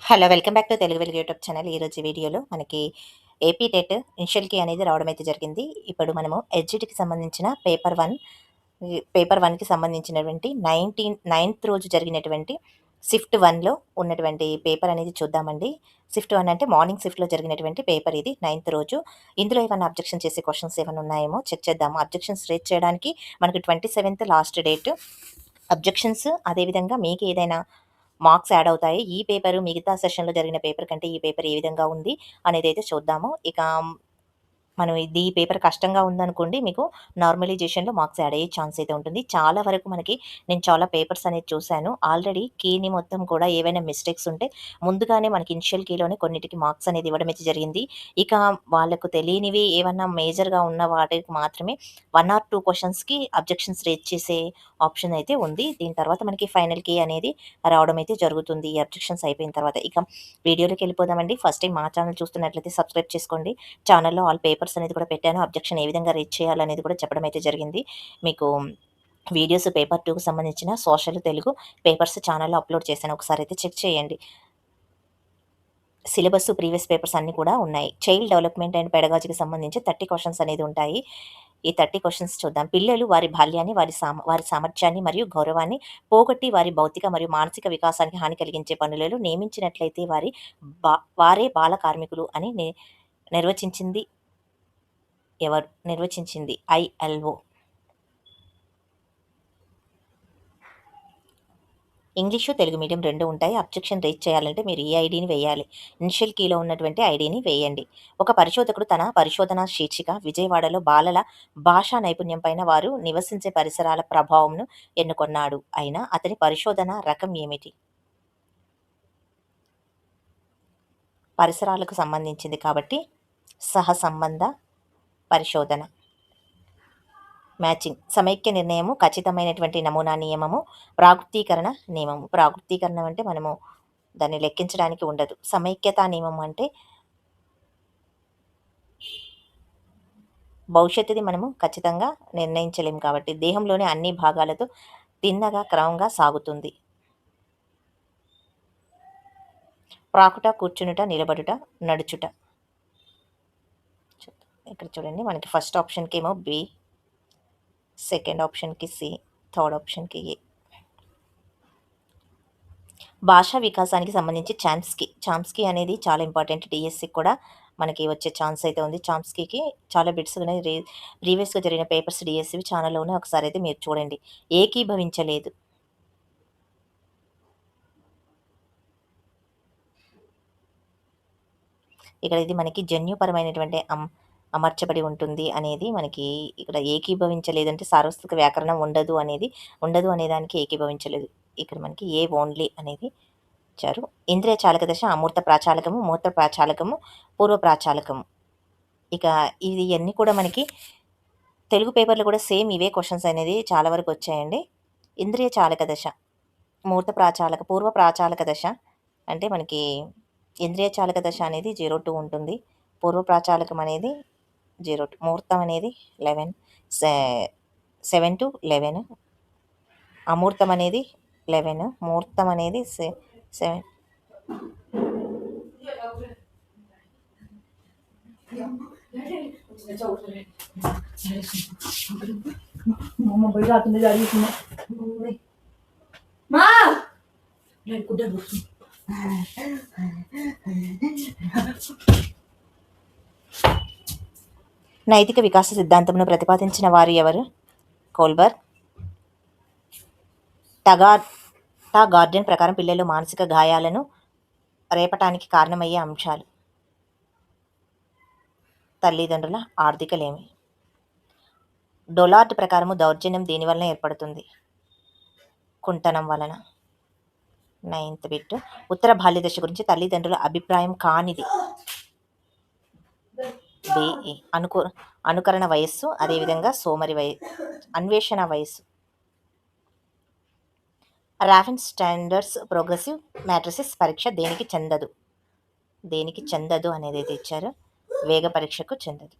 Hello! Welcome back to Telugu వెలుగు YouTube channel. ఈరోజు వీడియోలో మనకి ఏపీ టెట్ ఇనిషియల్ కీ అనేది రావడం అయితే జరిగింది. ఇప్పుడు మనము ఎడ్జిట్‌కి సంబంధించిన పేపర్ 1కి సంబంధించినటువంటి 9th రోజు జరిగినటువంటి షిఫ్ట్ 1లో ఉన్నటువంటి పేపర్ అనేది చూద్దామండి. షిఫ్ట్ 1 అంటే మార్నింగ్ షిఫ్ట్‌లో జరిగినటువంటి పేపర్ ఇది 9th రోజు. ఇందులో ఏమన్నా అబ్జెక్షన్ చేసే క్వెషన్స్ ఏమన్నా ఉన్నాయేమో చెక్ చేద్దాము. అబ్జెక్షన్స్ రేజ్ చేయడానికి మనకి 27th లాస్ట్ డేట్. అబ్జెక్షన్స్ అదేవిధంగా మీకు ఏదైనా మార్క్స్ యాడ్ అవుతాయి. ఈ పేపరు మిగతా సెషన్‌లో జరిగిన పేపర్ కంటే ఈ పేపర్ ఏ విధంగా ఉంది అనేదైతే చూద్దాము. ఇక మనం ఈ పేపర్ కష్టంగా ఉందనుకోండి, మీకు నార్మలైజేషన్‌లో మార్క్స్ యాడ్ అయ్యే ఛాన్స్ అయితే ఉంటుంది. చాలా వరకు నేను చాలా పేపర్స్ అనేది చూసాను. ఆల్రెడీ కీని మొత్తం కూడా ఏవైనా మిస్టేక్స్ ఉంటే ముందుగానే మనకి ఇనిషియల్ కీలోనే కొన్నిటికి మార్క్స్ అనేది ఇవ్వడం అయితే జరిగింది. ఇక వాళ్ళకు తెలియనివి ఏవన్నా మేజర్‌గా ఉన్న వాటికి మాత్రమే 1 ఆర్ 2 క్వెషన్స్‌కి అబ్జెక్షన్స్ రేజ్ చేసే ఆప్షన్ అయితే ఉంది. దీని తర్వాత మనకి ఫైనల్ కీ అనేది రావడం అయితే జరుగుతుంది. ఈ అబ్జెక్షన్స్ అయిపోయిన తర్వాత. ఇక వీడియోలోకెళ్ళిపోదామండి. ఫస్ట్ టైం మా ఛానల్ చూస్తున్నట్లయితే సబ్స్క్రైబ్ చేసుకోండి. ఛానల్‌లో ఆల్ పేపర్స్ అనేది కూడా పెట్టాను. అబ్జెక్షన్ ఏ విధంగా రేజ్ చేయాలనేది కూడా చెప్పడం అయితే జరిగింది. మీకు వీడియోస్ పేపర్ 2కి సంబంధించిన సోషల్, తెలుగు పేపర్స్ ఛానల్‌లో అప్లోడ్ చేశాను. ఒకసారి అయితే చెక్ చేయండి. సిలబస్ ప్రీవియస్ పేపర్స్ అన్నీ కూడా ఉన్నాయి. చైల్డ్ డెవలప్‌మెంట్ అండ్ పెడగాజీకి సంబంధించి 30 క్వెషన్స్ అనేది ఉంటాయి. ఈ 30 క్వెషన్స్ చూద్దాం. పిల్లలు వారి బాల్యాన్ని, వారి సామర్థ్యాన్ని మరియు గౌరవాన్ని పోగొట్టి వారి భౌతిక మరియు మానసిక వికాసానికి హాని కలిగించే పనులలో నియమించినట్లయితే వారే బాల కార్మికులు అని నిర్వచించింది ఐఎల్ఓ. ఇంగ్లీషు, తెలుగు మీడియం 2 ఉంటాయి. అబ్జెక్షన్ రేజ్ చేయాలంటే మీరు ఈ ఐడీని వేయాలి. ఇనిషియల్ కీలో ఉన్నటువంటి ఐడీని వేయండి. ఒక పరిశోధకుడు తన పరిశోధనా శీర్షిక విజయవాడలో బాలల భాషా నైపుణ్యం పైన వారు నివసించే పరిసరాల ప్రభావంను ఎన్నుకొన్నాడు. అయినా అతని పరిశోధన రకం ఏమిటి? పరిసరాలకు సంబంధించింది కాబట్టి సహసంబంధ పరిశోధన. మ్యాచింగ్. సమైక్య నిర్ణయము, ఖచ్చితమైనటువంటి నమూనా నియమము, ప్రాగుప్తీకరణ నియమము. ప్రాగుప్తీకరణం అంటే మనము దాన్ని లెక్కించడానికి ఉండదు. సమైక్యతా నియమం అంటే భవిష్యత్తుది మనము ఖచ్చితంగా నిర్ణయించలేము కాబట్టి దేహంలోని అన్ని భాగాలతో తిన్నగా క్రమంగా సాగుతుంది. ప్రాకుట, కూర్చునుట, నిలబడుట, నడుచుట. ఇక్కడ చూడండి మనకి ఫస్ట్ ఆప్షన్కి ఏమో బి, సెకండ్ ఆప్షన్కి సి, థర్డ్ ఆప్షన్కి ఏ. భాషా వికాసానికి సంబంధించి చామ్స్కీ అనేది చాలా ఇంపార్టెంట్. డిఎస్సికి కూడా మనకి వచ్చే ఛాన్స్ అయితే ఉంది. చామ్స్కీకి చాలా బిట్స్ ఉన్నాయి. ప్రీవియస్‌గా జరిగిన పేపర్స్ డిఎస్సివి ఛానల్‌లో ఉన్నాయి. ఒకసారి అయితే మీరు చూడండి. ఏకీభవించలేదు. ఇక్కడ ఇది మనకి జన్యుపరమైనటువంటి అమర్చబడి ఉంటుంది అనేది మనకి ఇక్కడ ఏకీభవించలేదంటే సార్వత్రిక వ్యాకరణం ఉండదు అనేదానికి ఏకీభవించలేదు. ఇక్కడ మనకి ఏ ఓన్లీ అనేది ఇచ్చారు. ఇంద్రియ చాలక దశ అమూర్త ప్రాచాలకము, మూర్త ప్రాచాలకము, పూర్వ ప్రాచాలకము. ఇక ఇవన్నీ కూడా మనకి తెలుగు పేపర్లో కూడా సేమ్ ఇవే క్వశ్చన్స్ అనేది చాలా వరకు వచ్చాయండి. ఇంద్రియ చాలక దశ, మూర్త ప్రాచాలక, పూర్వ ప్రాచాలక దశ అంటే మనకి ఇంద్రియ చాలక దశ అనేది 02 ఉంటుంది. పూర్వ ప్రాచాలకం అనేది 02, ముహూర్తం అనేది 11, 7 to 11, అమూర్తం అనేది 11, ముహూర్తం అనేది 7. నైతిక వికాస సిద్ధాంతమును ప్రతిపాదించిన వారు ఎవరు? కోల్బర్గ్. గార్డెన్ ప్రకారం పిల్లలు మానసిక గాయాలను రేపటానికి కారణమయ్యే అంశాలు. తల్లిదండ్రుల ఆర్థిక లేమి. డొలార్డ్ ప్రకారము దౌర్జన్యం దేని వలన ఏర్పడుతుంది? కుంటనం వలన. 9th bit. ఉత్తర బాల్య దశ గురించి తల్లిదండ్రుల అభిప్రాయం కానిది. బి. అనుకరణ వయస్సు, అదేవిధంగా అన్వేషణ వయస్సు. రాఫెన్ స్టాండర్డ్స్ ప్రోగ్రెసివ్ మ్యాట్రిసెస్ పరీక్ష దేనికి చెందదు అనేది అయితే ఇచ్చారు. వేగ పరీక్షకు చెందదు.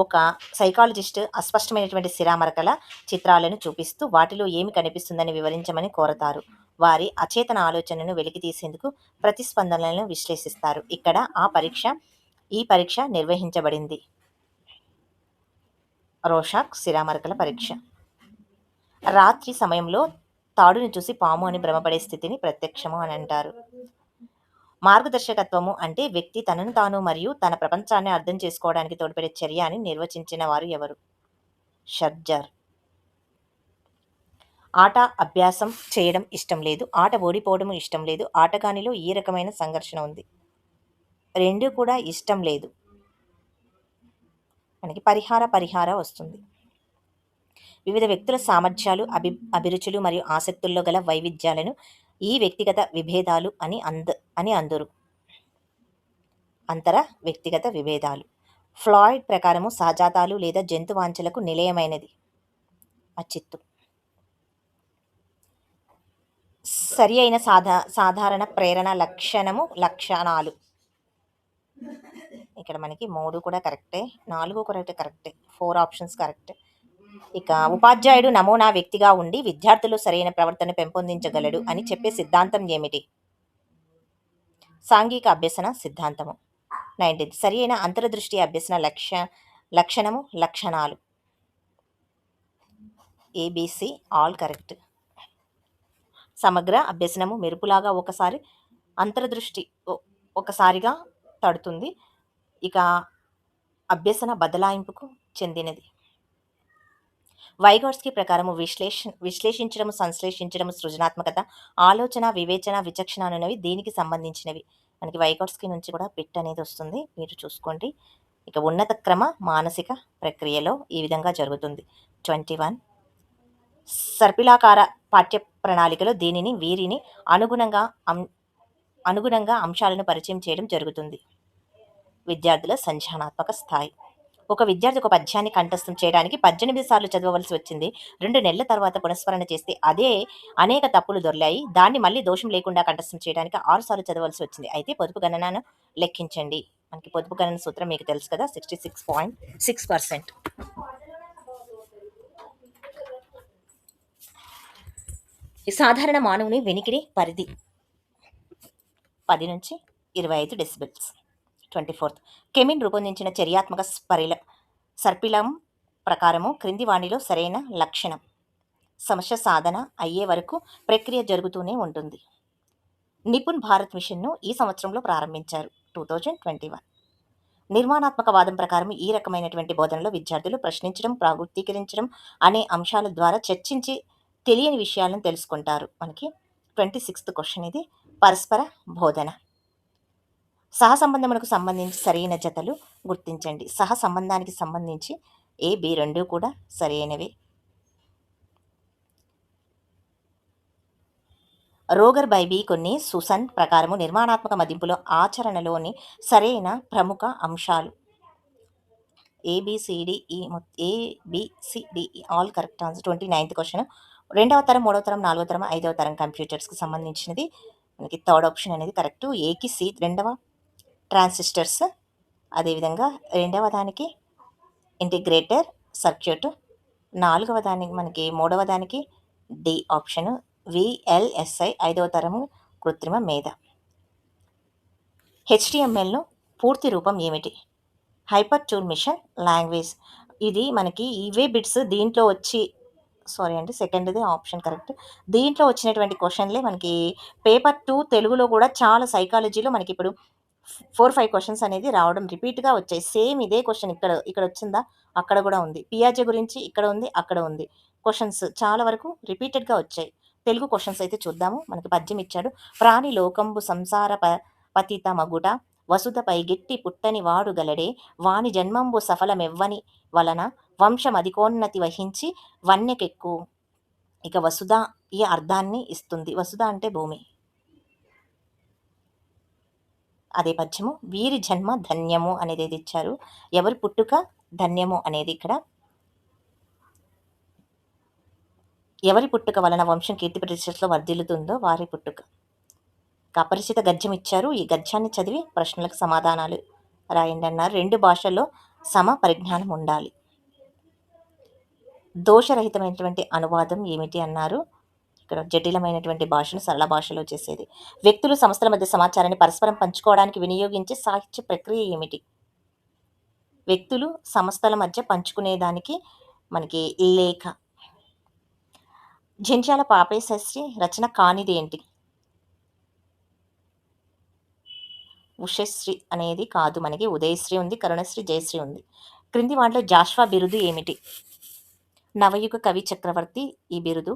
ఒక సైకాలజిస్ట్ అస్పష్టమైనటువంటి సిరామరకల చిత్రాలను చూపిస్తూ వాటిలో ఏమి కనిపిస్తుందని వివరించమని కోరతారు. వారి అచేతన ఆలోచనను వెలికితీసేందుకు ప్రతిస్పందనలను విశ్లేషిస్తారు. ఇక్కడ ఈ పరీక్ష నిర్వహించబడింది. రోషాక్ సిరామరకల పరీక్ష. రాత్రి సమయంలో తాడుని చూసి పాము అని భ్రమపడే స్థితిని ప్రత్యక్షము అని అంటారు. మార్గదర్శకత్వము అంటే వ్యక్తి తనను తాను మరియు తన ప్రపంచాన్ని అర్థం చేసుకోవడానికి తోడ్పడే చర్య అని నిర్వచించిన వారు ఎవరు? షర్జర్. ఆట అభ్యాసం చేయడం ఇష్టం లేదు, ఆట ఓడిపోవడం ఇష్టం లేదు, ఆటగానిలో ఈ రకమైన సంఘర్షణ ఉంది. రెండు కూడా ఇష్టం లేదు. మనకి పరిహార వస్తుంది. వివిధ వ్యక్తుల సామర్థ్యాలు, అభిరుచులు మరియు ఆసక్తుల్లో గల వైవిధ్యాలను ఈ వ్యక్తిగత విభేదాలు అని అందురు. అంతర వ్యక్తిగత విభేదాలు. ఫ్లాయిడ్ ప్రకారము సహజాతాలు లేదా జంతు వాంఛలకు నిలయమైనది అచిత్తు. సరి అయిన సాధారణ ప్రేరణ లక్షణాలు. ఇక్కడ మనకి 3 కూడా కరెక్టే, 4 కూడా కరెక్టే, 4 ఆప్షన్స్ కరెక్ట్. ఇక ఉపాధ్యాయుడు నమూనా వ్యక్తిగా ఉండి విద్యార్థులు సరైన ప్రవర్తన పెంపొందించగలడు అని చెప్పే సిద్ధాంతం ఏమిటి? సాంఘిక అభ్యసన సిద్ధాంతము. 19th సరి అయిన అంతర్దృష్టి అభ్యసన లక్షణాలు. A B C all correct. సమగ్ర అభ్యసనము మెరుపులాగా అంతర్దృష్టి ఒకసారిగా తడుతుంది. ఇక అభ్యసన బదలాయింపుకు చెందినది. వైగోట్స్కీ ప్రకారము విశ్లేషించడము, సంశ్లేషించడము, సృజనాత్మకత, ఆలోచన, వివేచన, విచక్షణ అనేవి దీనికి సంబంధించినవి. మనకి వైగోట్స్కీ నుంచి కూడా బిట్ అనేది వస్తుంది, మీరు చూసుకోండి. ఇక ఉన్నత క్రమ మానసిక ప్రక్రియలో ఈ విధంగా జరుగుతుంది. 21 సర్పిలాకార పాఠ్య ప్రణాళికలో వీరిని అనుగుణంగా అంశాలను పరిచయం చేయడం జరుగుతుంది. విద్యార్థుల సంజ్ఞానాత్మక స్థాయి. ఒక విద్యార్థి ఒక పద్యాన్ని కంఠస్థం చేయడానికి 18 సార్లు చదవవలసి వచ్చింది. 2 నెలల తర్వాత పునఃస్మరణ చేస్తే అదే అనేక తప్పులు దొర్లాయి. దాన్ని మళ్ళీ దోషం లేకుండా కంఠస్థం చేయడానికి 6 సార్లు చదవవలసి వచ్చింది. అయితే పొదుపు గణనను లెక్కించండి. మనకి పొదుపు గణన సూత్రం మీకు తెలుసు కదా, 66.6%. ఈ సాధారణ మానవుని వెనికిడి పరిధి 10 నుంచి 25 డెసిబెల్స్. 24th కెమిన్ రూపొందించిన చర్యాత్మక సర్పిలం ప్రకారము క్రింది వాణిలో సరైన లక్షణం. సమస్య సాధన అయ్యే వరకు ప్రక్రియ జరుగుతూనే ఉంటుంది. నిపుణ్ భారత్ మిషన్ను ఈ సంవత్సరంలో ప్రారంభించారు, 2021. నిర్మాణాత్మక వాదం ప్రకారం ఈ రకమైనటువంటి బోధనలో విద్యార్థులు ప్రశ్నించడం, ప్రాగుప్తీకరించడం అనే అంశాల ద్వారా చర్చించి తెలియని విషయాలను తెలుసుకుంటారు. మనకి 26th క్వశ్చన్ ఇది. పరస్పర బోధన. సహసంబంధములకు సంబంధించి సరైన జతలు గుర్తించండి. సహసంబంధానికి సంబంధించి A, B రెండూ కూడా సరైనవి. రోగర్ బై బి కొన్ని సుసన్ ప్రకారము నిర్మాణాత్మక మదింపులో ఆచరణలోని సరైన ప్రముఖ అంశాలు. ABCDE all correct answer. 29th question. 2వ తరం, 3వ తరం, 4వ తరం, 5వ తరం కంప్యూటర్స్కి సంబంధించినది. మనకి 3rd ఆప్షన్ అనేది కరెక్ట్. ఏకి C 2వ ట్రాన్సిస్టర్స్, అదేవిధంగా 2వ దానికి ఇంటిగ్రేటర్ సర్క్యూట్, 4వ దానికి 3వ దానికి D ఆప్షన్ VLSI, 5వ తరము కృత్రిమ మేధ. HTMLను పూర్తి రూపం ఏమిటి? Hyper tool mission language. ఇది మనకి ఇవే బిట్స్ దీంట్లో సెకండ్ది ఆప్షన్ కరెక్ట్. దీంట్లో వచ్చినటువంటి క్వశ్చన్లే మనకి పేపర్ 2 తెలుగులో కూడా చాలా సైకాలజీలో మనకి ఇప్పుడు 4-5 క్వశ్చన్స్ అనేది రావడం రిపీట్గా వచ్చాయి. సేమ్ ఇదే క్వశ్చన్ ఇక్కడ వచ్చిందా, అక్కడ కూడా ఉంది. పియాజే గురించి ఇక్కడ ఉంది, అక్కడ ఉంది. క్వశ్చన్స్ చాలా వరకు రిపీటెడ్గా వచ్చాయి. తెలుగు క్వశ్చన్స్ అయితే చూద్దాము. మనకి పద్యం ఇచ్చాడు. ప్రాణి లోకంబు సంసార పతిత మగుట వసుధపై గిట్టి పుట్టని వాడు గలడే, వాని జన్మంబు సఫలమెవ్వని వలన వంశమధికోన్నతి వహించి వన్యకెక్కు. ఇక వసుధ ఈ అర్థాన్ని ఇస్తుంది. వసుధ అంటే భూమి. అదే పద్యము. వీరి జన్మ ధన్యము అనేది ఇచ్చారు. ఎవరి పుట్టుక ధన్యము అనేది ఇక్కడ. ఎవరి పుట్టుక వలన వంశం కీర్తి ప్రతిష్టలో వర్ధిల్లుతుందో వారి పుట్టుక. అపరిచిత గద్యం ఇచ్చారు. ఈ గద్యాన్ని చదివి ప్రశ్నలకు సమాధానాలు రాయండి అన్నారు. 2 భాషల్లో పరిజ్ఞానం ఉండాలి. దోషరహితమైనటువంటి అనువాదం ఏమిటి అన్నారు. ఇక్కడ జటిలమైనటువంటి భాషను సరళ భాషలో చేసేది. వ్యక్తులు, సంస్థల మధ్య సమాచారాన్ని పరస్పరం పంచుకోవడానికి వినియోగించే సాహిత్య ప్రక్రియ ఏమిటి? వ్యక్తులు, సంస్థల మధ్య పంచుకునేదానికి మనకి లేఖ. జంధ్యాల పాపయ్య శాస్త్రి రచన కానిది ఏంటి? ఉషశ్రీ అనేది కాదు, మనకి ఉదయశ్రీ ఉంది, కరుణశ్రీ, జయశ్రీ ఉంది. క్రింది వాటిలో జాష్వా బిరుదు ఏమిటి? నవయుగ కవి చక్రవర్తి ఈ బిరుదు.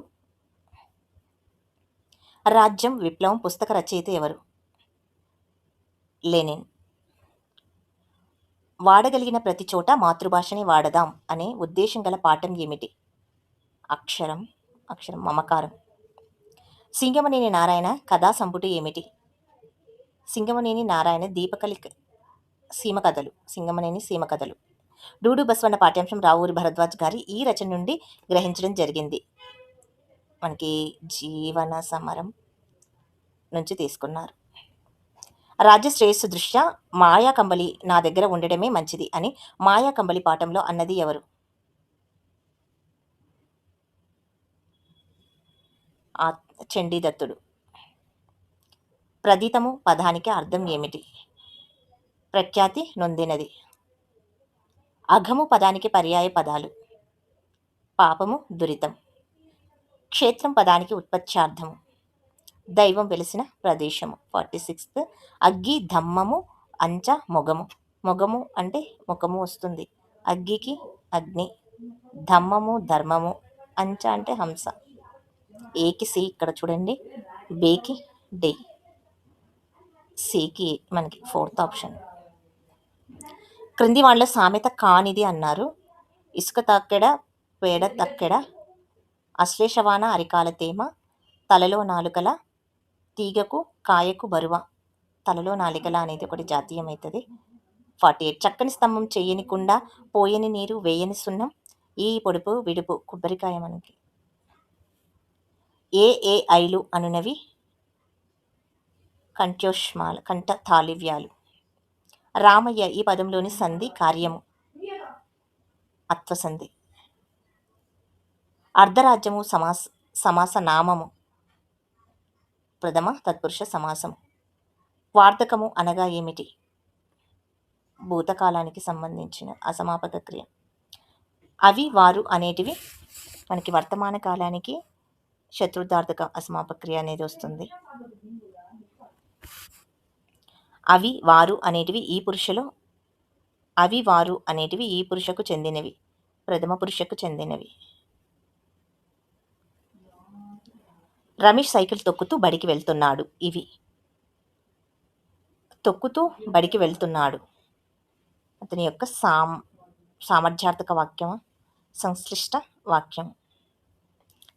రాజ్యం, విప్లవం పుస్తక రచయిత ఎవరు? లెనిన్. వాడగలిగిన ప్రతి చోట మాతృభాషని వాడదాం అనే ఉద్దేశం గల పాఠం ఏమిటి? అక్షరం మమకారం. సింగమనేని నారాయణ కథా సంపుటి ఏమిటి? సింగమనేని నారాయణ దీపకలిక సీమ కథలు. సింగమనేని సీమ కథలు. డూడు బసవన్న పాఠ్యాంశం రావూరి భరద్వాజ్ గారి ఈ రచన నుండి గ్రహించడం జరిగింది. మనకి జీవన సమరం నుంచి తీసుకున్నారు. రాజ్య శ్రేయస్సు దృష్ట్యా మాయా కంబలి నా దగ్గర ఉండడమే మంచిది అని మాయా కంబలి పాఠంలో అన్నది ఎవరు? చండీదత్తుడు. ప్రదితము పదానికి అర్థం ఏమిటి? ప్రఖ్యాతి నొందినది. అఘము పదానికి పర్యాయ పదాలు. పాపము, దురితం. క్షేత్రం పదానికి ఉత్పత్త్యార్థము. దైవం వెలిసిన ప్రదేశము. 46th. అగ్గి, ధమ్మము, అంచ, మొగము. మొగము అంటే ముఖము వస్తుంది. అగ్గికి అగ్ని, ధమ్మము ధర్మము, అంచ అంటే హంస. ఏకి సి ఇక్కడ చూడండి, బేకి డే, సికి మనకి 4th ఆప్షన్. క్రింది వాళ్ళ సామెత కానిది అన్నారు. ఇసుక తక్కెడ, పేడ తక్కెడ, అశ్లేషవాన అరికాల తేమ, తలలో నాలుకల, తీగకు కాయకు బరువ. తలలో నాలికల అనేది ఒకటి జాతీయం అవుతుంది. 48. చక్కని స్తంభం చెయ్యని కుండ, పోయని నీరు, వేయని సున్నం, ఈ పొడుపు విడుపు కొబ్బరికాయ. మనకి ఏ ఐలు అనునవి కంఠోష్మాలు, కంఠ తాళివ్యాలు. రామయ్య ఈ పదంలోని సంధి కార్యము. అత్వసంధి. అర్ధరాజ్యము సమాస నామము. ప్రథమ తత్పురుష సమాసము. వార్ధకము అనగా ఏమిటి? భూతకాలానికి సంబంధించిన అసమాపక క్రియ. అవి వారు అనేటివి మనకి వర్తమాన కాలానికి శత్రుతార్థక అసమాపక క్రియ అనేది వస్తుంది. అవి వారు అనేటివి ఈ పురుషులో, అవి వారు అనేటివి ఈ పురుషకు చెందినవి, ప్రథమ పురుషకు చెందినవి. రమేష్ సైకిల్ తొక్కుతూ బడికి వెళ్తున్నాడు. ఇవి తొక్కుతూ బడికి వెళ్తున్నాడు. అతని యొక్క సామర్థ్యార్థక వాక్యం, సంశ్లిష్ట వాక్యం.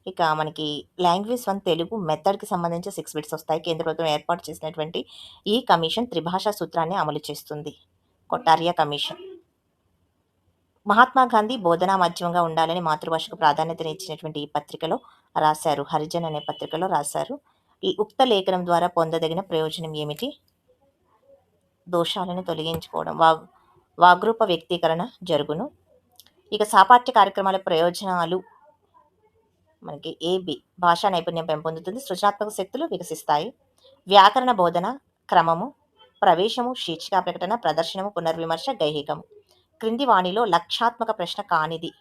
ఇక మనకి లాంగ్వేజ్ 1 తెలుగు మెథడ్కి సంబంధించి 6 బిట్స్ వస్తాయి. కేంద్ర ప్రభుత్వం ఏర్పాటు చేసినటువంటి ఈ కమిషన్ త్రిభాషా సూత్రాన్ని అమలు చేస్తుంది. కొటారియా కమిషన్. మహాత్మా గాంధీ బోధనా మాధ్యమంగా ఉండాలని మాతృభాషకు ప్రాధాన్యతనిచ్చినటువంటి ఈ పత్రికలో రాశారు. హరిజన్ అనే పత్రికలో రాశారు. ఈ ఉక్త లేఖనం ద్వారా పొందదగిన ప్రయోజనం ఏమిటి? దోషాలను తొలగించుకోవడం, వాగ్రూప వ్యక్తీకరణ జరుగును. ఇక సాపాఠ్య కార్యక్రమాల ప్రయోజనాలు మనకి ఏబి. భాషా నైపుణ్యం పెంపొందుతుంది, సృజనాత్మక శక్తులు వికసిస్తాయి, వ్యాకరణ బోధన క్రమము, ప్రవేశము, శీర్షికా ప్రకటన, ప్రదర్శనము, పునర్విమర్శ, గైహికము. క్రింది వాణిలో లక్షాత్మక ప్రశ్న కానిది.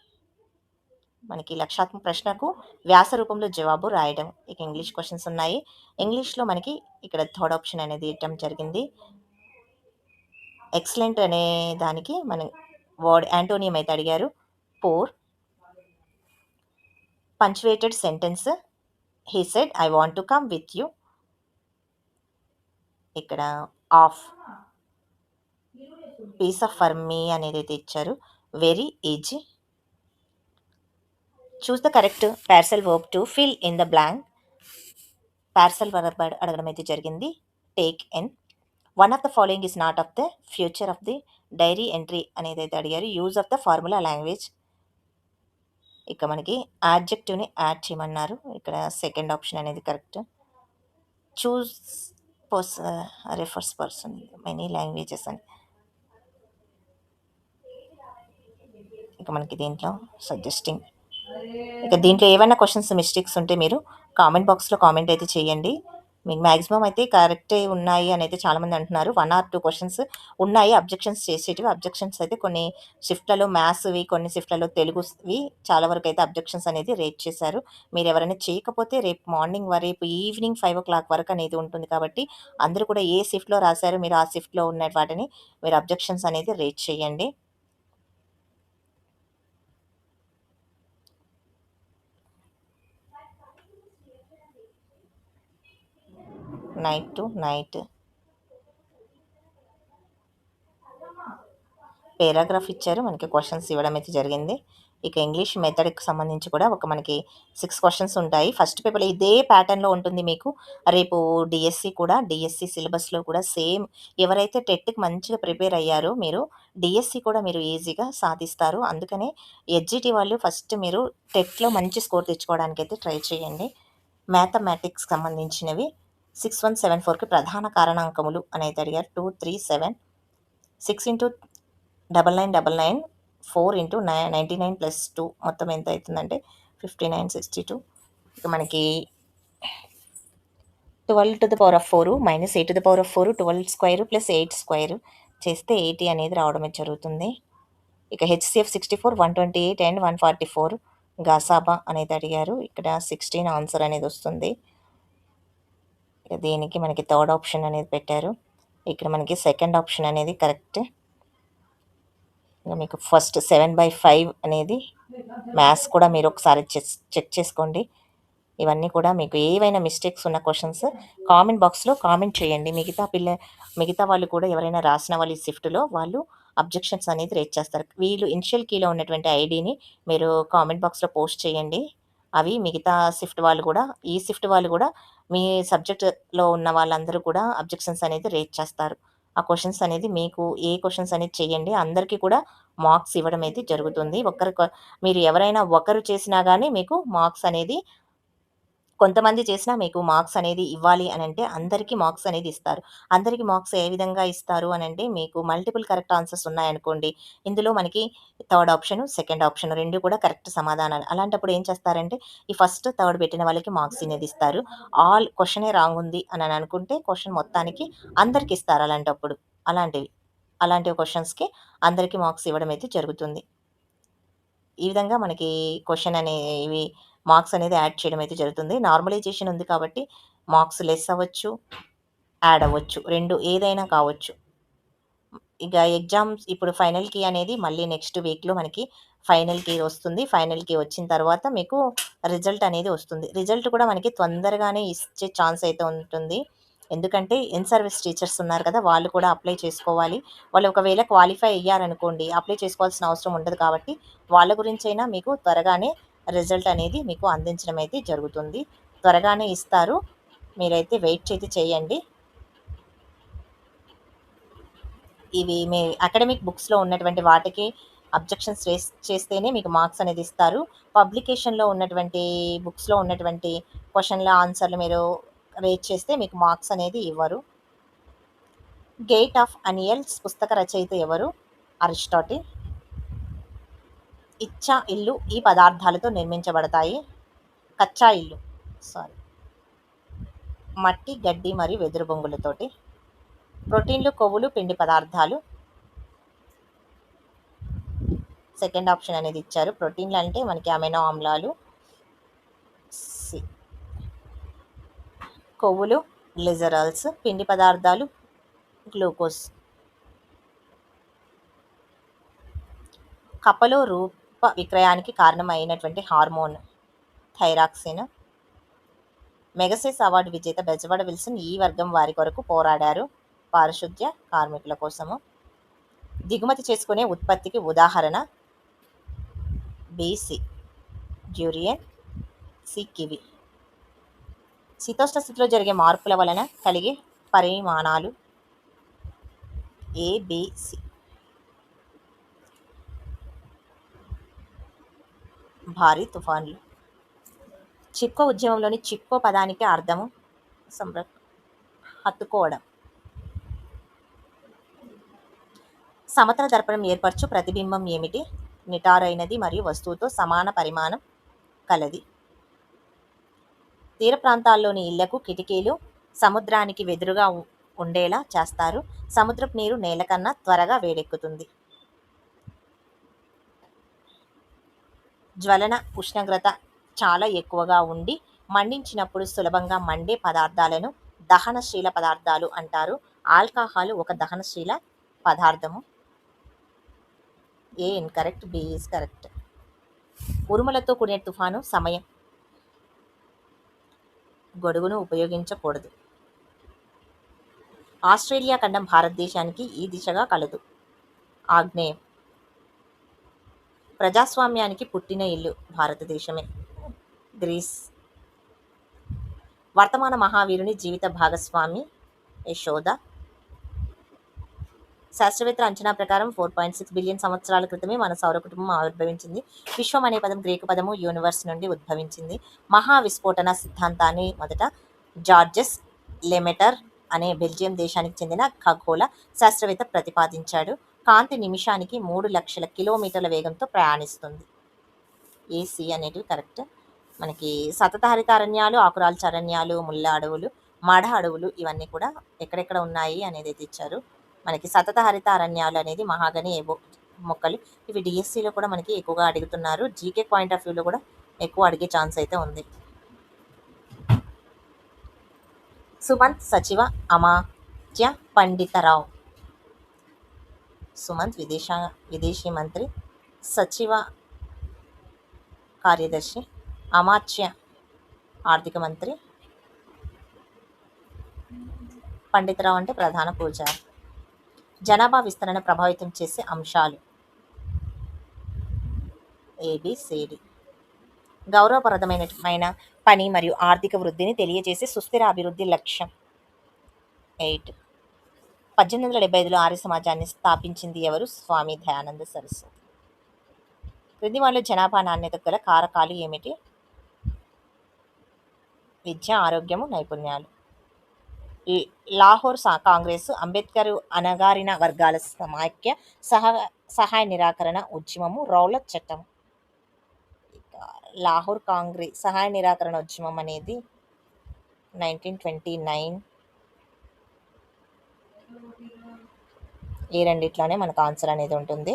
మనకి లక్షాత్మక ప్రశ్నకు వ్యాస రూపంలో జవాబు రాయడం. ఇక ఇంగ్లీష్ క్వశ్చన్స్ ఉన్నాయి. ఇంగ్లీష్లో మనకి ఇక్కడ 3rd ఆప్షన్ అనేది ఇవ్వడం జరిగింది. ఎక్సలెంట్ అనే దానికి మన వర్డ్ యాంటోనియం అయితే అడిగారు. Four. Punctuated sentence, he said I want to come with you. ఇక్కడ off. Peace of for me అనేది అయితే ఇచ్చారు. Very easy. Choose the correct phrasal verb to fill in the blank. Phrasal verb అడగడం అయితే జరిగింది. Take in. One of the following is not of the feature of the diary entry అనేది అయితే అడిగారు. Use of the formula language. ఇక మనకి యాడ్జెక్టివ్ని add చేయమన్నారు. ఇక్కడ 2nd ఆప్షన్ అనేది కరెక్ట్. చూస్ రెఫర్స్ పర్సన్ మెనీ లాంగ్వేజెస్ అని. ఇక మనకి దీంట్లో సజెస్టింగ్, ఇక దీంట్లో ఏవైనా క్వశ్చన్స్ మిస్టేక్స్ ఉంటే మీరు కామెంట్ బాక్స్లో కామెంట్ అయితే చేయండి. మీకు మ్యాక్సిమం అయితే కరెక్టే ఉన్నాయి అని అయితే చాలామంది అంటున్నారు. 1 ఆర్ 2 క్వశ్చన్స్ ఉన్నాయి అబ్జెక్షన్స్ చేసేటివి. అబ్జెక్షన్స్ అయితే కొన్ని షిఫ్ట్లలో మ్యాథ్స్వి, కొన్ని షిఫ్ట్లలో తెలుగువి చాలా వరకు అయితే అబ్జెక్షన్స్ అనేది రేట్ చేశారు. మీరు ఎవరైనా చేయకపోతే రేపు మార్నింగ్ రేపు ఈవినింగ్ 5:00 వరకు అనేది ఉంటుంది కాబట్టి అందరూ కూడా ఏ షిఫ్ట్లో రాశారో మీరు ఆ షిఫ్ట్లో ఉన్న వాటిని మీరు అబ్జెక్షన్స్ అనేది రేట్ చేయండి. నైట్ టు నైట్ పేరాగ్రాఫ్ ఇచ్చారు, మనకి క్వశ్చన్స్ ఇవ్వడం అయితే జరిగింది. ఇక ఇంగ్లీష్ మెథడ్కి సంబంధించి కూడా ఒక మనకి 6 క్వశ్చన్స్ ఉంటాయి. ఫస్ట్ పేపర్లో ఇదే ప్యాటర్న్లో ఉంటుంది మీకు. రేపు డిఎస్సి కూడా, డిఎస్సి సిలబస్లో కూడా సేమ్. ఎవరైతే టెట్కి మంచిగా ప్రిపేర్ అయ్యారో మీరు డిఎస్సి కూడా మీరు ఈజీగా సాధిస్తారు. అందుకనే ఎడ్జిటి వాళ్ళు ఫస్ట్ మీరు టెట్లో మంచి స్కోర్ తెచ్చుకోవడానికి అయితే ట్రై చేయండి. మ్యాథమెటిక్స్ సంబంధించినవి 6174కి ప్రధాన కారణాంకములు అనేది అడిగారు. 2, 3, 7, 6 ఇంటూ 9999, 4 ఇంటూ 99 ప్లస్ 2 మొత్తం ఎంత అవుతుందంటే 5962. ఇక మనకి 12⁴ మైనస్ 8⁴ 12 స్క్వేర్ ప్లస్ 8 స్క్వేర్ చేస్తే 80 అనేది రావడం జరుగుతుంది. ఇక హెచ్సిఎఫ్ 64, 128 అండ్ 144 గాసాబా అనేది అడిగారు. ఇక్కడ 16 ఆన్సర్ అనేది వస్తుంది. ఇక దీనికి మనకి థర్డ్ ఆప్షన్ అనేది పెట్టారు. ఇక్కడ మనకి సెకండ్ ఆప్షన్ అనేది కరెక్ట్. ఇక మీకు ఫస్ట్ 7/5 అనేది మ్యాథ్స్ కూడా మీరు ఒకసారి చెక్ చేసుకోండి. ఇవన్నీ కూడా మీకు ఏవైనా మిస్టేక్స్ ఉన్న క్వశ్చన్స్ కామెంట్ బాక్స్లో కామెంట్ చేయండి. మిగతా వాళ్ళు కూడా ఎవరైనా రాసిన వాళ్ళు ఈ షిఫ్ట్లో వాళ్ళు అబ్జెక్షన్స్ అనేది రేట్ చేస్తారు. వీళ్ళు ఇనిషియల్ కీలో ఉన్నటువంటి ఐడిని మీరు కామెంట్ బాక్స్లో పోస్ట్ చేయండి. అవి మిగతా షిఫ్ట్ వాళ్ళు కూడా, ఈ షిఫ్ట్ వాళ్ళు కూడా మీ సబ్జెక్ట్లో ఉన్న వాళ్ళందరూ కూడా అబ్జెక్షన్స్ అనేది రేట్ చేస్తారు. ఆ క్వశ్చన్స్ అనేది మీకు ఏ క్వశ్చన్స్ అనేది చేయండి. అందరికీ కూడా మార్క్స్ ఇవ్వడం అయితే జరుగుతుంది. మీరు ఎవరైనా ఒకరు చేసినా కానీ మీకు మార్క్స్ అనేది, కొంతమంది చేసినా మీకు మార్క్స్ అనేది ఇవ్వాలి అని అంటే అందరికీ మార్క్స్ అనేది ఇస్తారు. అందరికీ మార్క్స్ ఏ విధంగా ఇస్తారు అని అంటే, మీకు మల్టిపుల్ కరెక్ట్ ఆన్సర్స్ ఉన్నాయనుకోండి, ఇందులో మనకి థర్డ్ ఆప్షన్, సెకండ్ ఆప్షన్ 2 కూడా కరెక్ట్ సమాధానాలు. అలాంటప్పుడు ఏం చేస్తారంటే ఈ ఫస్ట్, థర్డ్ పెట్టిన వాళ్ళకి మార్క్స్ అనేది ఇస్తారు. ఆల్ క్వశ్చనే రాంగ్ ఉంది అని అనుకుంటే క్వశ్చన్ మొత్తానికి అందరికి ఇస్తారు. అలాంటివి క్వశ్చన్స్కి అందరికీ మార్క్స్ ఇవ్వడం అయితే జరుగుతుంది. ఈ విధంగా మనకి క్వశ్చన్ అనేవి మార్క్స్ అనేది యాడ్ చేయడం అయితే జరుగుతుంది. నార్మలైజేషన్ ఉంది కాబట్టి మార్క్స్ లెస్ అవ్వచ్చు, యాడ్ అవ్వచ్చు, 2 ఏదైనా కావచ్చు. ఇక ఎగ్జామ్స్ ఇప్పుడు ఫైనల్ కీ అనేది మళ్ళీ నెక్స్ట్ వీక్లో మనకి ఫైనల్ కీ వస్తుంది. ఫైనల్ కీ వచ్చిన తర్వాత మీకు రిజల్ట్ అనేది వస్తుంది. రిజల్ట్ కూడా మనకి తొందరగానే ఇచ్చే ఛాన్స్ అయితే ఉంటుంది. ఎందుకంటే ఇన్ సర్వీస్ టీచర్స్ ఉన్నారు కదా, వాళ్ళు కూడా అప్లై చేసుకోవాలి. వాళ్ళు ఒకవేళ క్వాలిఫై అయ్యారనుకోండి అప్లై చేసుకోవాల్సిన అవసరం ఉండదు కాబట్టి వాళ్ళ గురించైనా మీకు త్వరగానే రిజల్ట్ అనేది మీకు అందించడం అయితే జరుగుతుంది. త్వరగానే ఇస్తారు. మీరైతే వెయిట్ అయితే చేయండి. ఇవి మీ అకాడమిక్ బుక్స్లో ఉన్నటువంటి వాటికి అబ్జెక్షన్స్ రేస్ చేస్తేనే మీకు మార్క్స్ అనేది ఇస్తారు. పబ్లికేషన్లో ఉన్నటువంటి బుక్స్లో ఉన్నటువంటి క్వశ్చన్ల ఆన్సర్లు మీరు రేట్ చేస్తే మీకు మార్క్స్ అనేది ఇవ్వరు. గేట్ ఆఫ్ అనియల్స్ పుస్తక రచయిత ఎవరు? అరిస్టాటిల్. ఇచ్చా ఇల్లు ఈ పదార్థాలతో నిర్మించబడతాయి. కచ్చా ఇల్లు మట్టి, గడ్డి మరియు వెదురు బొంగులతోటి. ప్రోటీన్లు, కొవ్వులు, పిండి పదార్థాలు. సెకండ్ ఆప్షన్ అనేది ఇచ్చారు. ప్రోటీన్లు అంటే మనకి అమైనో ఆమ్లాలు. కొవ్వులు గ్లిజరాల్స్, పిండి పదార్థాలు గ్లూకోజ్. కప్పలో రూప విక్రయానికి కారణమైనటువంటి హార్మోన్ థైరాక్సిన్. మెగసెస్ అవార్డు విజేత బెజవాడ విల్సన్ ఈ వర్గం వారి కొరకు పోరాడారు. పారిశుద్ధ్య కార్మికుల కోసము. దిగుమతి చేసుకునే ఉత్పత్తికి ఉదాహరణ బీసీ డ్యూరియన్, సి కివి. శీతోష్ణ స్థితిలో జరిగే మార్పుల వలన కలిగే పరిమాణాలు ఏబిసి. భారీ తుఫాన్లు. చిప్కో ఉద్యమంలోని చిప్కో పదానికి అర్థము హత్తుకోవడం. సమతల దర్పణం ఏర్పరచు ప్రతిబింబం ఏమిటి? నిటారైనది మరియు వస్తువుతో సమాన పరిమాణం కలది. తీర ప్రాంతాల్లోని ఇళ్లకు కిటికీలు సముద్రానికి వెదురుగా ఉండేలా చేస్తారు. సముద్రపు నీరు నేల కన్నా త్వరగా వేడెక్కుతుంది. జ్వలన ఉష్ణోగ్రత చాలా ఎక్కువగా ఉండి మండించినప్పుడు సులభంగా మండే పదార్థాలను దహనశీల పదార్థాలు అంటారు. ఆల్కహాల్ ఒక దహనశీల పదార్థము. ఏ ఇన్కరెక్ట్, బి ఈజ్ కరెక్ట్. ఉరుములతో కూడిన తుఫాను సమయం గొడుగును ఉపయోగించకూడదు. ఆస్ట్రేలియా ఖండం భారతదేశానికి ఈ దిశగా కలదు. ఆగ్నేయం. ప్రజాస్వామ్యానికి పుట్టిన ఇల్లు భారతదేశమే. గ్రీస్. వర్తమాన మహావీరుని జీవిత భాగస్వామి యశోద. శాస్త్రవేత్తల అంచనా ప్రకారం 4.6 బిలియన్ సంవత్సరాల క్రితమే మన సౌర కుటుంబం ఆవిర్భవించింది. విశ్వం అనే పదం గ్రీకు పదము యూనివర్స్ నుండి ఉద్భవించింది. మహావిస్ఫోటన సిద్ధాంతాన్ని మొదట జార్జెస్ లెమెటర్ అనే బెల్జియం దేశానికి చెందిన ఖగోళ శాస్త్రవేత్త ప్రతిపాదించాడు. కాంతి నిమిషానికి 3 లక్షల కిలోమీటర్ల వేగంతో ప్రయాణిస్తుంది. ఏసీ అనేటివి కరెక్ట్. మనకి సతత హరితారణ్యాలు, ఆకురాల్చ అరణ్యాలు, ముళ్ళ అడవులు, మడ అడవులు ఇవన్నీ కూడా ఎక్కడెక్కడ ఉన్నాయి అనేది అయితే ఇచ్చారు. మనకి సతత హరిత అరణ్యాలు అనేది మహాగని మొక్కలు. ఇవి డిఎస్సిలో కూడా మనకి ఎక్కువగా అడుగుతున్నారు. జీకే పాయింట్ ఆఫ్ వ్యూలో కూడా ఎక్కువ అడిగే ఛాన్స్ అయితే ఉంది. సుమంత్ సచివ అమాత్య పండితరావు. సుమంత్ విదేశీ మంత్రి, సచివ కార్యదర్శి, అమాత్య ఆర్థిక మంత్రి, పండితరావు అంటే ప్రధాన పూజారి. జనాభా విస్తరణ ప్రభావితం చేసే అంశాలు ఏబిసిడి. గౌరవప్రదమైన పని మరియు ఆర్థిక వృద్ధిని తెలియజేసే సుస్థిర అభివృద్ధి లక్ష్యం. 8. 1875లో ఆర్య సమాజాన్ని స్థాపించింది ఎవరు? స్వామి దయానంద సరస్వతి. క్రింది వాళ్ళు జనాభా నాణ్యతకు గల కారకాలు ఏమిటి? విద్య, ఆరోగ్యము, నైపుణ్యాలు. లాహోర్ కాంగ్రెస్, అంబేద్కర్ అణగారిన వర్గాల సమాఖ్య, సహాయ నిరాకరణ ఉద్యమము, రౌలట్ చట్టం. లాహోర్ కాంగ్రెస్ సహాయ నిరాకరణ ఉద్యమం అనేది 1929. ఈ రెండిట్లోనే మనకు ఆన్సర్ అనేది ఉంటుంది.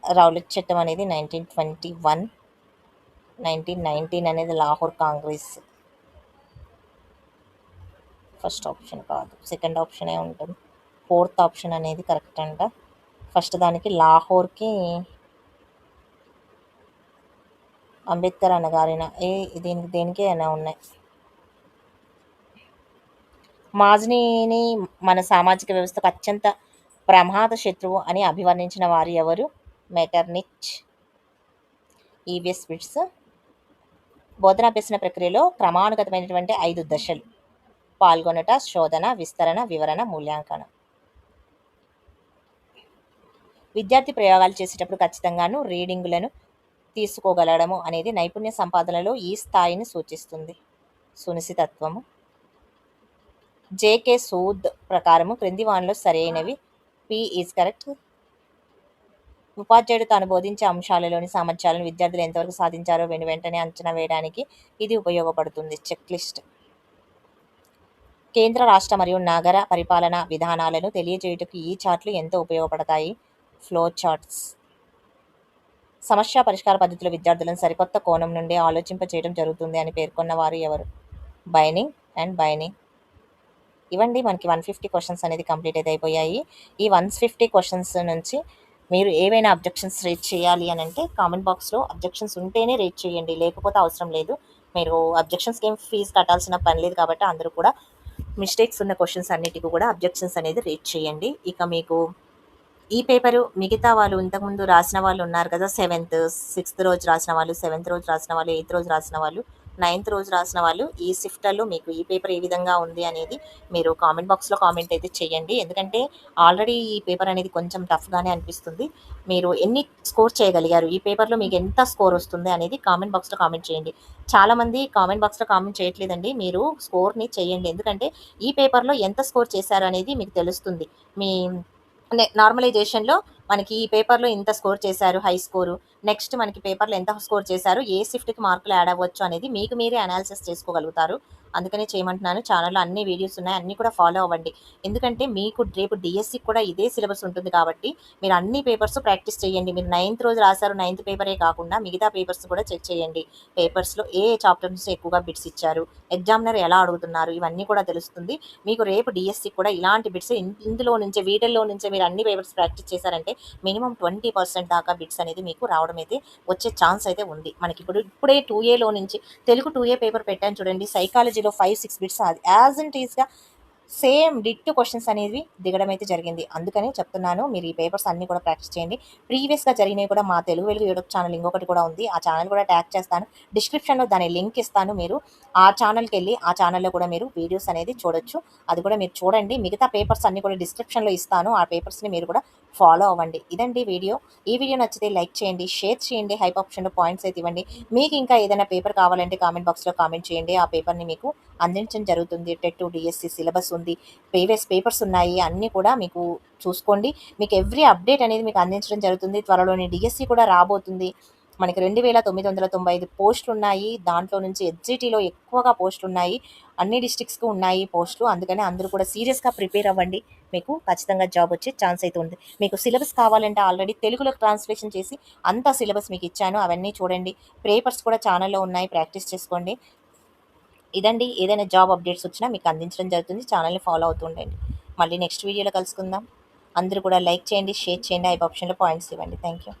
రౌలట్ చట్టం అనేది 1921. 1919 అనేది లాహోర్ కాంగ్రెస్. ఫస్ట్ ఆప్షన్ కాదు, సెకండ్ ఆప్షనే ఉంటుంది. ఫోర్త్ ఆప్షన్ అనేది కరెక్ట్ అంట. ఫస్ట్ దానికి లాహోర్కి అంబేద్కర్ అనగారిన దేనికి అయినా ఉన్నాయి. మాజ్నీని మన సామాజిక వ్యవస్థకు అత్యంత ప్రమాద శత్రువు అని అభివర్ణించిన వారు ఎవరు? మెటర్నిచ్. EVS bits. బోధనాభ్యసన ప్రక్రియలో క్రమానుగతమైనటువంటి 5 దశలు: పాల్గొనట, శోధన, విస్తరణ, వివరణ, మూల్యాంకనం. విద్యార్థి ప్రయోగాలు చేసేటప్పుడు ఖచ్చితంగాను రీడింగులను తీసుకోగలగడము అనేది నైపుణ్య సంపాదనలో ఈ స్థాయిని సూచిస్తుంది. సునిశ్చితత్వము. జేకే సూద్ ప్రకారము క్రింది వానిలో సరైనవి. P is correct. ఉపాధ్యాయుడు తాను బోధించే అంశాలలోని సామర్థ్యాలను విద్యార్థులు ఎంతవరకు సాధించారో వెంటనే అంచనా వేయడానికి ఇది ఉపయోగపడుతుంది. Check list. కేంద్ర, రాష్ట్ర మరియు నగర పరిపాలన విధానాలను తెలియజేయుటకు ఈ చార్ట్లు ఎంతో ఉపయోగపడతాయి. Flow charts. సమస్య పరిష్కార పద్ధతిలో విద్యార్థులను సరికొత్త కోణం నుండి ఆలోచింపచేయడం జరుగుతుంది అని పేర్కొన్న వారు ఎవరు? బైనింగ్ అండ్ బైనింగ్. ఇవ్వండి మనకి 150 క్వశ్చన్స్ అనేది కంప్లీట్ అయితే అయిపోయాయి. ఈ 150 క్వశ్చన్స్ నుంచి మీరు ఏవైనా అబ్జెక్షన్స్ రేట్ చేయాలి అని అంటే కామెంట్ బాక్స్లో అబ్జెక్షన్స్ ఉంటేనే రేట్ చేయండి, లేకపోతే అవసరం లేదు. మీరు అబ్జెక్షన్స్కి ఏం ఫీజు కట్టాల్సిన పని లేదు కాబట్టి అందరూ కూడా మిస్టేక్స్ ఉన్న క్వశ్చన్స్ అన్నిటికీ కూడా అబ్జెక్షన్స్ అనేది రేట్ చేయండి. ఇక మీకు ఈ పేపరు మిగతా వాళ్ళు ఇంతకుముందు రాసిన వాళ్ళు ఉన్నారు కదా, 7th 6th రోజు రాసిన వాళ్ళు, 7th రోజు రాసిన వాళ్ళు, 8th రోజు రాసిన వాళ్ళు, 9th రోజు రాసిన వాళ్ళు, ఈ షిఫ్ట్లో మీకు ఈ పేపర్ ఏ విధంగా ఉంది అనేది మీరు కామెంట్ బాక్స్లో కామెంట్ అయితే చేయండి. ఎందుకంటే ఆల్రెడీ ఈ పేపర్ అనేది కొంచెం టఫ్గానే అనిపిస్తుంది. మీరు ఎన్ని స్కోర్ చేయగలిగారు, ఈ పేపర్లో మీకు ఎంత స్కోర్ వస్తుంది అనేది కామెంట్ బాక్స్లో కామెంట్ చేయండి. చాలామంది కామెంట్ బాక్స్లో కామెంట్ చేయట్లేదండి, మీరు స్కోర్ని చేయండి. ఎందుకంటే ఈ పేపర్లో ఎంత స్కోర్ చేశారు అనేది మీకు తెలుస్తుంది. మీ నార్మలైజేషన్లో మనకి ఈ పేపర్లో ఇంత స్కోర్ చేశారు, హై స్కోరు. నెక్స్ట్ మనకి పేపర్లో ఎంత స్కోర్ చేశారు, ఏ షిఫ్ట్కి మార్కులు యాడ్ అవ్వచ్చు అనేది మీకు మీరే అనాలిసిస్ చేసుకోగలుగుతారు. అందుకనే చేయమంటున్నాను. ఛానల్లో అన్ని వీడియోస్ ఉన్నాయి, అన్నీ కూడా ఫాలో అవ్వండి. ఎందుకంటే మీకు రేపు డిఎస్సికి కూడా ఇదే సిలబస్ ఉంటుంది కాబట్టి మీరు అన్ని పేపర్స్ ప్రాక్టీస్ చేయండి. మీరు 9th రోజు రాశారు, 9th పేపరే కాకుండా మిగతా పేపర్స్ కూడా చెక్ చేయండి. పేపర్స్లో ఏ చాప్టర్ నుంచి ఎక్కువగా బిట్స్ ఇచ్చారు, ఎగ్జామినర్ ఎలా అడుగుతున్నారు, ఇవన్నీ కూడా తెలుస్తుంది. మీకు రేపు డిఎస్సి కూడా ఇలాంటి బిట్స్ ఇందులో నుంచే, వీడియోలో నుంచే మీరు అన్ని పేపర్స్ ప్రాక్టీస్ చేశారంటే మినిమం 20% దాకా బిట్స్ అనేది మీకు రావడం అయితే వచ్చే ఛాన్స్ అయితే ఉంది. మనకి ఇప్పుడే 2Aలో నుంచి తెలుగు 2A పేపర్ పెట్టాను చూడండి. సైకాలజీలో 5-6 బిట్స్ అది యాజ్ అండ్ ఈజ్గా సేమ్ డిట్టు క్వశ్చన్స్ అనేవి దిగడం అయితే జరిగింది. అందుకని చెప్తున్నాను, మీరు ఈ పేపర్స్ అన్నీ కూడా ప్రాక్టీస్ చేయండి. ప్రీవియస్గా జరిగినవి కూడా మా తెలుగు వెలుగు యూట్యూబ్ ఛానల్ ఇంకొకటి కూడా ఉంది. ఆ ఛానల్ కూడా ట్యాగ్ చేస్తాను, డిస్క్రిప్షన్లో దాని లింక్ ఇస్తాను. మీరు ఆ ఛానల్కి వెళ్ళి ఆ ఛానల్లో కూడా మీరు వీడియోస్ అనేది చూడొచ్చు. అది కూడా మీరు చూడండి. మిగతా పేపర్స్ అన్నీ కూడా డిస్క్రిప్షన్లో ఇస్తాను. ఆ పేపర్స్ని మీరు కూడా ఫాలో అవ్వండి. ఇదండి వీడియో. ఈ వీడియో నచ్చితే లైక్ చేయండి, షేర్ చేయండి, హైప్ ఆప్షన్లో పాయింట్స్ అయితే ఇవ్వండి. మీకు ఇంకా ఏదైనా పేపర్ కావాలంటే కామెంట్ బాక్స్లో కామెంట్ చేయండి. ఆ పేపర్ని మీకు అందించడం జరుగుతుంది. టెట్ డిఎస్సి సిలబస్ ఉంది, ప్రీవియస్ పేపర్స్ ఉన్నాయి, అన్నీ కూడా మీకు చూసుకోండి. మీకు ఎవ్రీ అప్డేట్ అనేది మీకు అందించడం జరుగుతుంది. త్వరలోని డిఎస్సి కూడా రాబోతుంది. మనకి 2995 పోస్టులు ఉన్నాయి. దాంట్లో నుంచి హెచ్జిటిలో ఎక్కువగా పోస్టులు ఉన్నాయి. అన్ని డిస్ట్రిక్ట్స్కి ఉన్నాయి పోస్టులు. అందుకని అందరూ కూడా సీరియస్గా ప్రిపేర్ అవ్వండి. మీకు ఖచ్చితంగా జాబ్ వచ్చే ఛాన్స్ అయితే ఉంది. మీకు సిలబస్ కావాలంటే ఆల్రెడీ తెలుగులో ట్రాన్స్లేషన్ చేసి అంత సిలబస్ మీకు ఇచ్చాను, అవన్నీ చూడండి. పేపర్స్ కూడా ఛానల్లో ఉన్నాయి, ప్రాక్టీస్ చేసుకోండి. ఇదండి, ఏదైనా జాబ్ అప్డేట్స్ వచ్చినా మీకు అందించడం జరుగుతుంది. ఛానల్ని ఫాలో అవుతూ ఉండండి. మళ్ళీ నెక్స్ట్ వీడియోలో కలుసుకుందాం. అందరూ కూడా లైక్ చేయండి, షేర్ చేయండి, ఐ ఆప్షన్లో పాయింట్స్ ఇవ్వండి. Thank you.